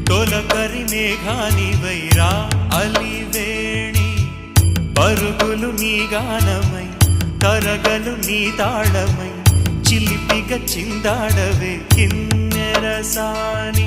తొలకరి మేఘానివైరా అలివేణి పరుగులు నీ గానమై తరగలు నీ తాళమై చిలిపిగ చిందాడవే కిన్నెరసాని